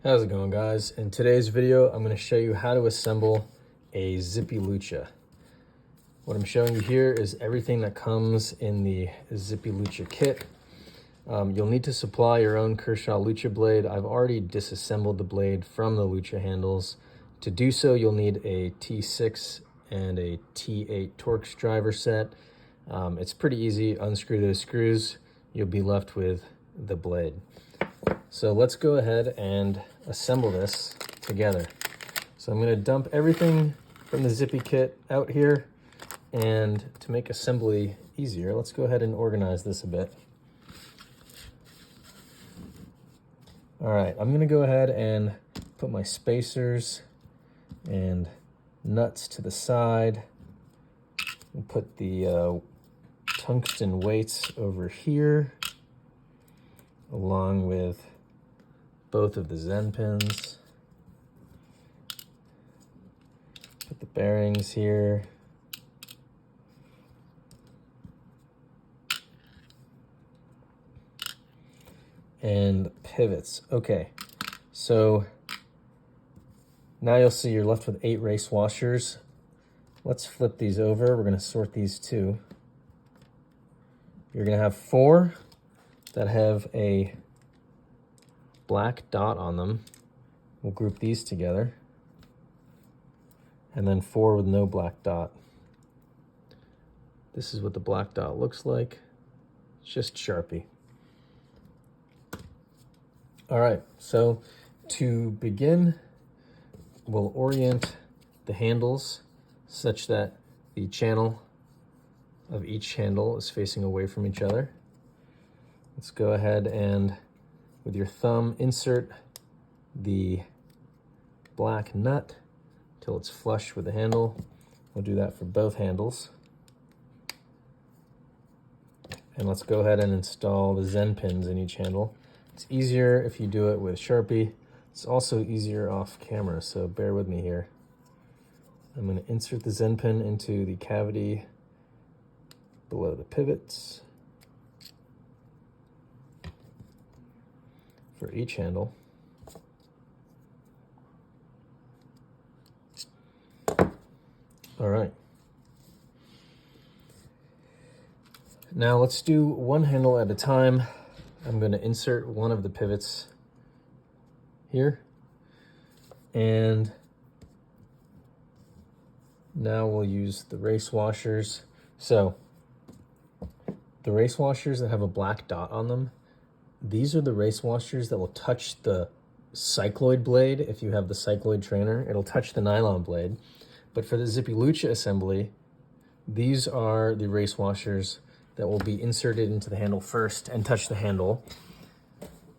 How's it going, guys? In today's video, I'm going to show you how to assemble a ZippyLucha. What I'm showing you here is everything that comes in the ZippyLucha kit. You'll need to supply your own Kershaw Lucha blade. I've already disassembled the blade from the Lucha handles. To do so, you'll need a T6 and a T8 Torx driver set. It's pretty easy. Unscrew those screws. You'll be left with the blade. So let's go ahead and assemble this together. So I'm going to dump everything from the Zippy kit out here, and to make assembly easier, let's go ahead and organize this a bit. All right, I'm going to go ahead and put my spacers and nuts to the side and put the tungsten weights over here along with both of the Zen pins. Put the bearings here. And pivots. Okay, so now you'll see you're left with 8 race washers. Let's flip these over. We're going to sort these too. You're going to have 4 that have a black dot on them. We'll group these together. And then 4 with no black dot. This is what the black dot looks like. It's just Sharpie. All right, so to begin, we'll orient the handles such that the channel of each handle is facing away from each other. Let's go ahead and with your thumb insert the black nut till it's flush with the handle. We'll do that for both handles. And let's go ahead and install the Zen pins in each handle. It's easier if you do it with Sharpie. It's also easier off camera, so bear with me here. I'm going to insert the Zen pin into the cavity below the pivots for each handle. All right. Now let's do one handle at a time. I'm going to insert one of the pivots here. And now we'll use the race washers. So the race washers that have a black dot on them, these are the race washers that will touch the Cycloid blade. If you have the Cycloid trainer, it'll touch the nylon blade. But for the ZippyLucha assembly, these are the race washers that will be inserted into the handle first and touch the handle,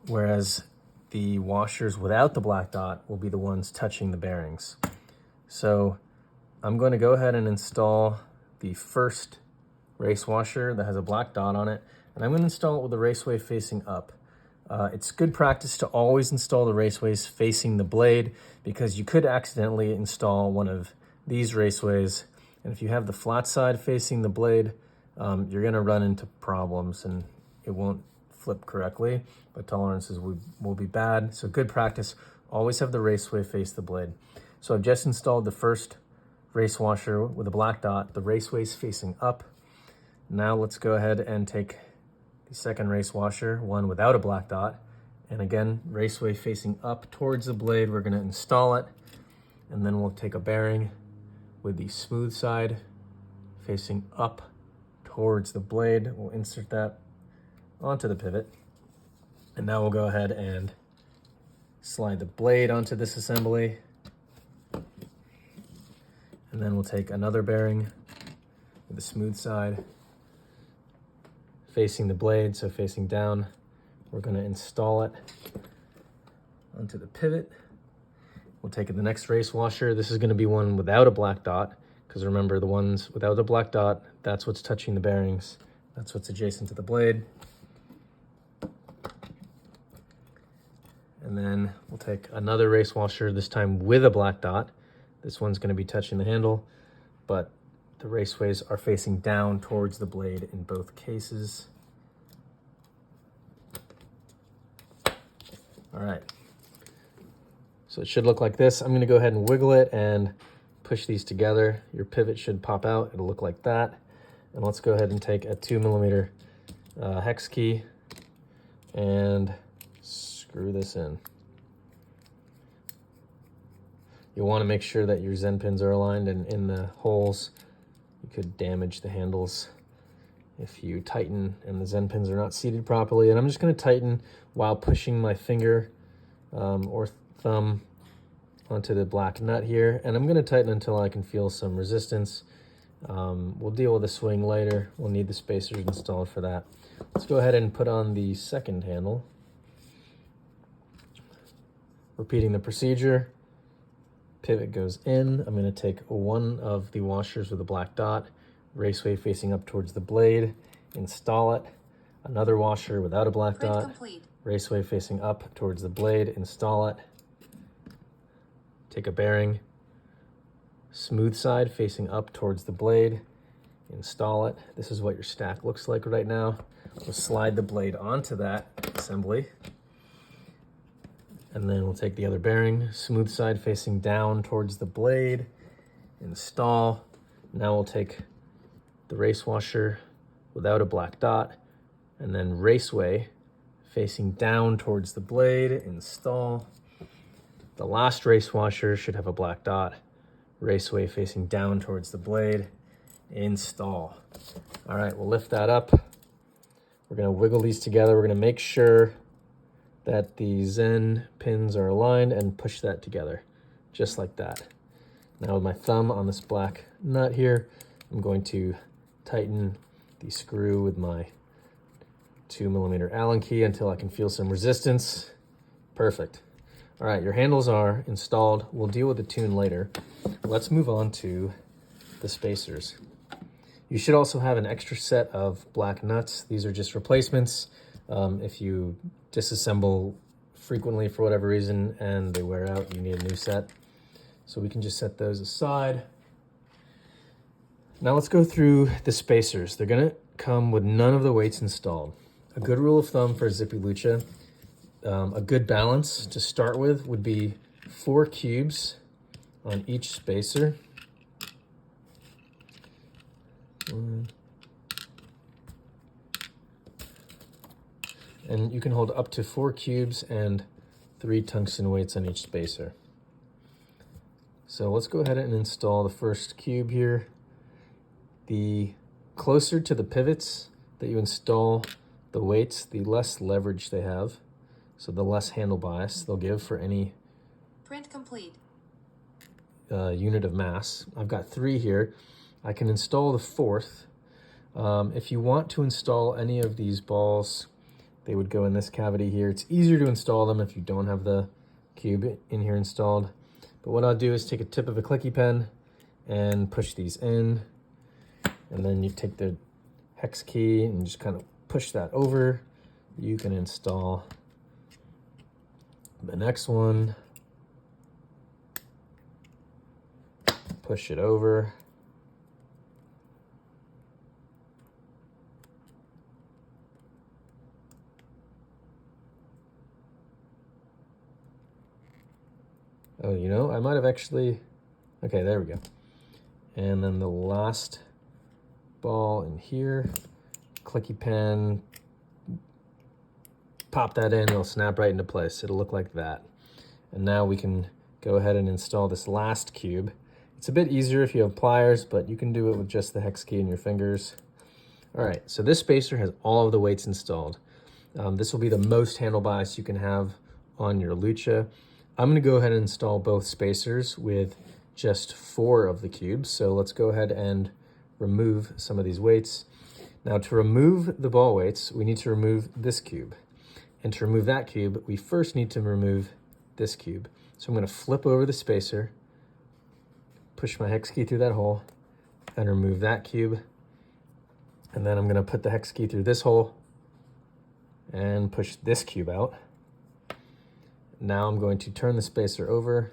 whereas the washers without the black dot will be the ones touching the bearings. So I'm going to go ahead and install the first race washer that has a black dot on it, and I'm going to install it with the raceway facing up. It's good practice to always install the raceways facing the blade, because you could accidentally install one of these raceways, and if you have the flat side facing the blade, you're going to run into problems and it won't flip correctly, but tolerances will be bad. So good practice, always have the raceway face the blade. So I've just installed the first race washer with a black dot, the raceway's facing up. Now let's go ahead and take the second race washer, one without a black dot, and again, raceway facing up towards the blade. We're going to install it, and then we'll take a bearing with the smooth side facing up towards the blade. We'll insert that onto the pivot, and now we'll go ahead and slide the blade onto this assembly, and then we'll take another bearing with the smooth side facing the blade, so facing down. We're going to install it onto the pivot. We'll take the next race washer. This is going to be one without a black dot, because remember, the ones without a black dot, that's what's touching the bearings. That's what's adjacent to the blade. And then we'll take another race washer, this time with a black dot. This one's going to be touching the handle, but the raceways are facing down towards the blade in both cases. All right. So it should look like this. I'm gonna go ahead and wiggle it and push these together. Your pivot should pop out. It'll look like that. And let's go ahead and take a 2mm hex key and screw this in. You'll want to make sure that your Zen pins are aligned, and in the holes, you could damage the handles if you tighten and the Zen pins are not seated properly. And I'm just going to tighten while pushing my finger or thumb onto the black nut here. And I'm going to tighten until I can feel some resistance. We'll deal with the swing later. We'll need the spacers installed for that. Let's go ahead and put on the second handle. Repeating the procedure. Pivot goes in. I'm going to take one of the washers with a black dot, raceway facing up towards the blade, install it. Another washer without a black dot, complete. Raceway facing up towards the blade, install it. Take a bearing, smooth side facing up towards the blade, install it. This is what your stack looks like right now. We'll slide the blade onto that assembly. And then we'll take the other bearing, smooth side facing down towards the blade, install. Now we'll take the race washer without a black dot, and then raceway facing down towards the blade, install. The last race washer should have a black dot, raceway facing down towards the blade, install. All right, we'll lift that up. We're gonna wiggle these together. We're gonna make sure that the Zen pins are aligned and push that together, just like that. Now with my thumb on this black nut here, I'm going to tighten the screw with my 2mm Allen key until I can feel some resistance. Perfect. All right, your handles are installed. We'll deal with the tune later. Let's move on to the spacers. You should also have an extra set of black nuts. These are just replacements. If you disassemble frequently for whatever reason and they wear out, you need a new set. So we can just set those aside. Now let's go through the spacers. They're gonna come with none of the weights installed. A good rule of thumb for ZippyLucha, a good balance to start with would be 4 cubes on each spacer. And you can hold up to 4 cubes and 3 tungsten weights on each spacer. So let's go ahead and install the first cube here. The closer to the pivots that you install the weights, the less leverage they have. So the less handle bias they'll give for any print complete unit of mass. I've got 3 here. I can install the 4th. If you want to install any of these balls, they would go in this cavity here. It's easier to install them if you don't have the cube in here installed. But what I'll do is take a tip of a clicky pen and push these in. And then you take the hex key and just kind of push that over. You can install the next one. Push it over. Oh, you know, I might have actually, okay, there we go. And then the last ball in here, clicky pen, pop that in, it'll snap right into place. It'll look like that. And now we can go ahead and install this last cube. It's a bit easier if you have pliers, but you can do it with just the hex key in your fingers. All right, so this spacer has all of the weights installed. This will be the most handle bias you can have on your Lucha. I'm gonna go ahead and install both spacers with just 4 of the cubes. So let's go ahead and remove some of these weights. Now to remove the ball weights, we need to remove this cube. And to remove that cube, we first need to remove this cube. So I'm gonna flip over the spacer, push my hex key through that hole, and remove that cube. And then I'm gonna put the hex key through this hole and push this cube out. Now I'm going to turn the spacer over.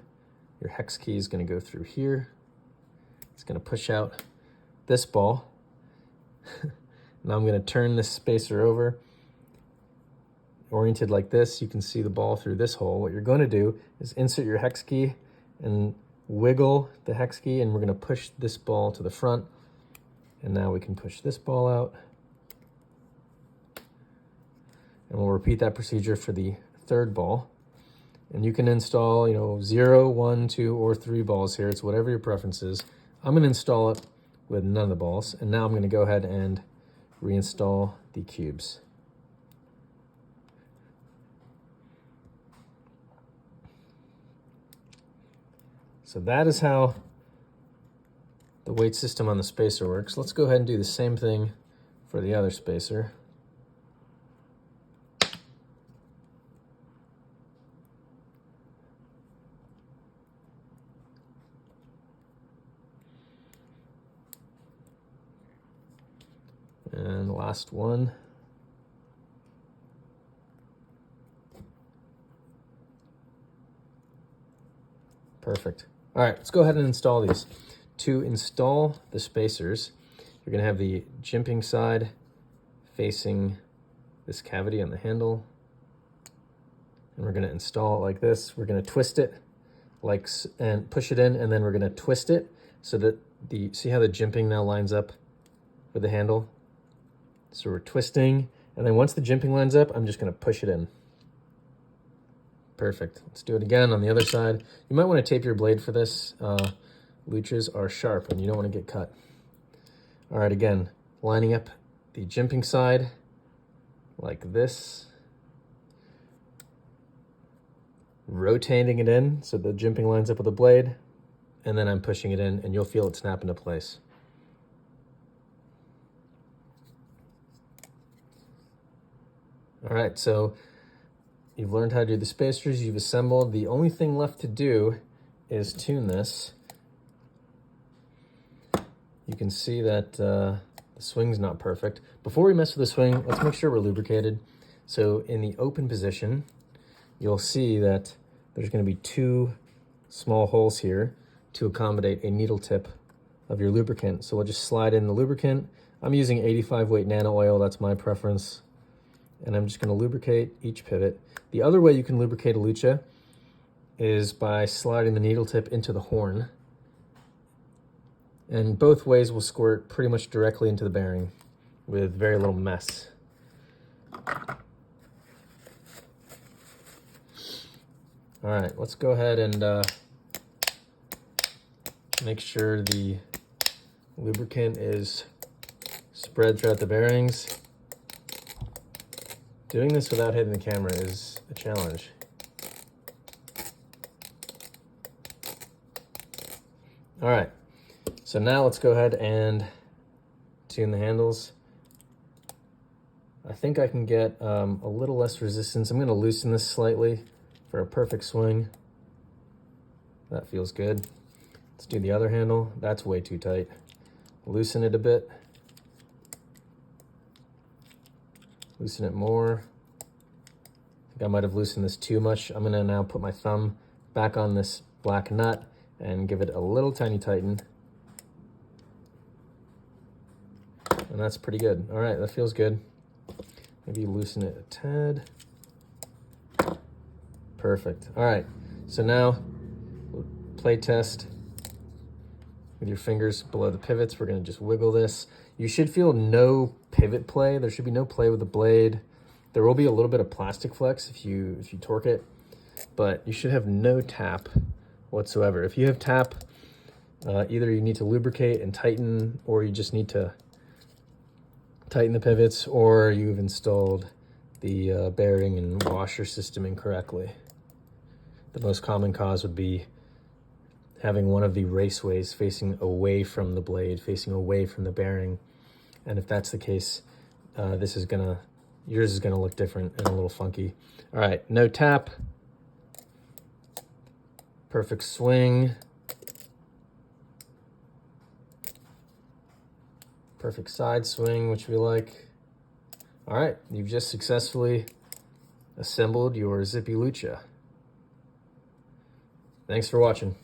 Your hex key is going to go through here. It's going to push out this ball. Now I'm going to turn this spacer over. oriented like this, you can see the ball through this hole. What you're going to do is insert your hex key and wiggle the hex key, and we're going to push this ball to the front. And now we can push this ball out. And we'll repeat that procedure for the third ball. And you can install, 0, 1, 2, or 3 balls here. It's whatever your preference is. I'm going to install it with none of the balls. And now I'm going to go ahead and reinstall the cubes. So that is how the weight system on the spacer works. Let's go ahead and do the same thing for the other spacer. And the last one. Perfect. All right, let's go ahead and install these. To install the spacers, you're going to have the jimping side facing this cavity on the handle. And we're going to install it like this. We're going to twist it and push it in, and then we're going to twist it so that see how the jimping now lines up with the handle? So we're twisting, and then once the jimping lines up, I'm just going to push it in. Perfect. Let's do it again on the other side. You might want to tape your blade for this. Luchas are sharp, and you don't want to get cut. All right, again, lining up the jimping side like this. Rotating it in so the jimping lines up with the blade, and then I'm pushing it in, and you'll feel it snap into place. All right, so you've learned how to do the spacers, you've assembled. The only thing left to do is tune this. You can see that the swing's not perfect. Before we mess with the swing, let's make sure we're lubricated. So in the open position, you'll see that there's going to be 2 small holes here to accommodate a needle tip of your lubricant. So we'll just slide in the lubricant. I'm using 85 weight nano oil, that's my preference. And I'm just going to lubricate each pivot. The other way you can lubricate a Lucha is by sliding the needle tip into the horn. And both ways will squirt pretty much directly into the bearing with very little mess. All right, let's go ahead and make sure the lubricant is spread throughout the bearings. Doing this without hitting the camera is a challenge. All right, so now let's go ahead and tune the handles. I think I can get a little less resistance. I'm gonna loosen this slightly for a perfect swing. That feels good. Let's do the other handle. That's way too tight. Loosen it a bit. Loosen it more. I think I might have loosened this too much. I'm gonna now put my thumb back on this black nut and give it a little tiny tighten. And that's pretty good. All right, that feels good. Maybe loosen it a tad. Perfect. All right, so now play test with your fingers below the pivots. We're gonna just wiggle this. You should feel no pivot play. There should be no play with the blade. There will be a little bit of plastic flex if you torque it, but you should have no tap whatsoever. If you have tap, either you need to lubricate and tighten, or you just need to tighten the pivots, or you've installed the bearing and washer system incorrectly. The most common cause would be having one of the raceways facing away from the blade, facing away from the bearing. And if that's the case, yours is gonna look different and a little funky. All right, no tap. Perfect swing. Perfect side swing, which we like. All right, you've just successfully assembled your ZippyLucha. Thanks for watching.